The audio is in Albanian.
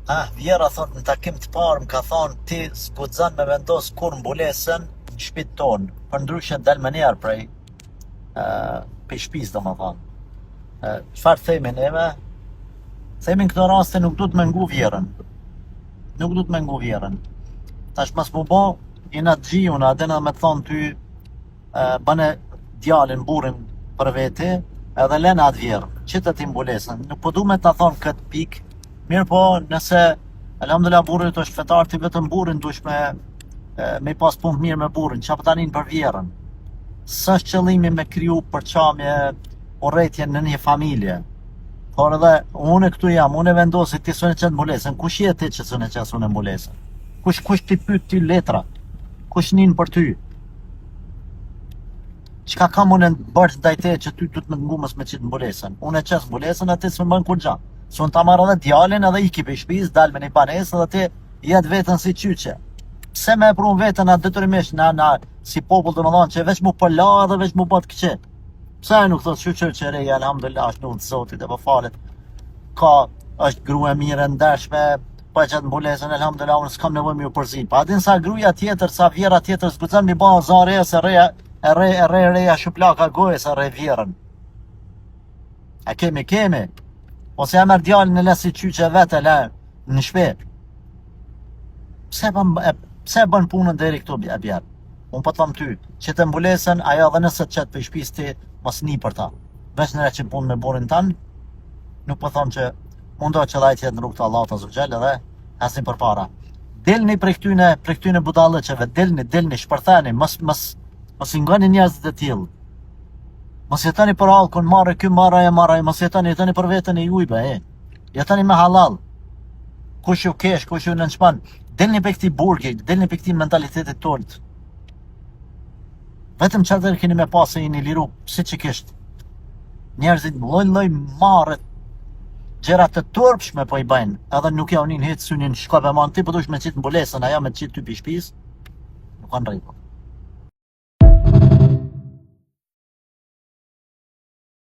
Vjera thot në takim të parë më ka thonë ti s'guxon me vendos kur mbulesën në shtëpinë tonë, përndryshe del me njerë prej pe shtëpisë domethënë. Çfarë themi neve? Themi në këto raste nuk duhet me ngu vjerën. Nuk duhet me ngu vjerën. Tash mas mu bo, jena të gjijuna, adena me thonë ty bëne djalin, burin për veti, edhe lena atë vjerë, që të ti mbulesën. Nuk po du me të thonë këtë pikë, mirë po nëse, elhamdulillah burit është fetar, ti vetëm burin dush me pas punë mirë me burin, që tanin për vjerën. Së është qëllimi me kriju përqamje, urrëtje në një familje. Por edhe unë këtu jam, unë e vendosi ti sune qëtë mbulesën, kush je ti që sune qëtë sune mbulesën? Kush ti pyet ty letra? Kush nin për ty? Çka kam unë bërë ndaj te që ty du të më ngumës me qitë mbulesën? Unë e qes mbulesën, atë s'më bën kur gja. S'unë ta marrë edhe djalin edhe iki për shtëpisë, dal me një banesë edhe ti jetë vetën si qyqe. Pse me e prun vetën atë detyrimisht na si popull të më thonë që veç mu përla edhe veç mu bët këqe. Pse nuk thot qyqër që reja, alhamdulillah, është nuk të zotit e për falet. Ka, është grua mirë ndershme, pa që të mbulesën, alhamdulillah, unë s'kam nevoj me ju përzi. Pa adin sa gruja tjetër, sa vjera tjetër, s'gucen mi ba zare se reja shuplaka gojë se re vjerën. E kemi. Ose e merë djallin e lesi qyqe vete le në shpet. Pse bën punën deri këtu e bjerë? Unë po të thëmë ty, që të mbulesën, ajo dhe nëse të qëtë për shpis ti, mos një për ta. Veç nëre që punë me burin tanë, nuk po thëmë që mundo që dhajt jetë në rrugë të Allah të Azogjel edhe hasin për para. Delni prej këtyne budallëqeve, delni, shpërtheni, mos i ngani njerëzit e tillë. Mos jetoni për halkun, marrë ky, marrë, mos jetoni për vetën e jujbe, jetoni me halal. Kush ju kesh, kush ju nënçman, delni për këti burgi, delni për këti mentalitetit tonë. Vetëm çfarë keni me pasë jeni liru, si që kishtë. Njerëzit lloj marrët, gjërat të turpshme po i bëjnë, edhe nuk ja unin hitë synin shkope man, ti po dush me qitë mbulesën, aja me qitë ty për shtëpisë, nuk kanë rregull.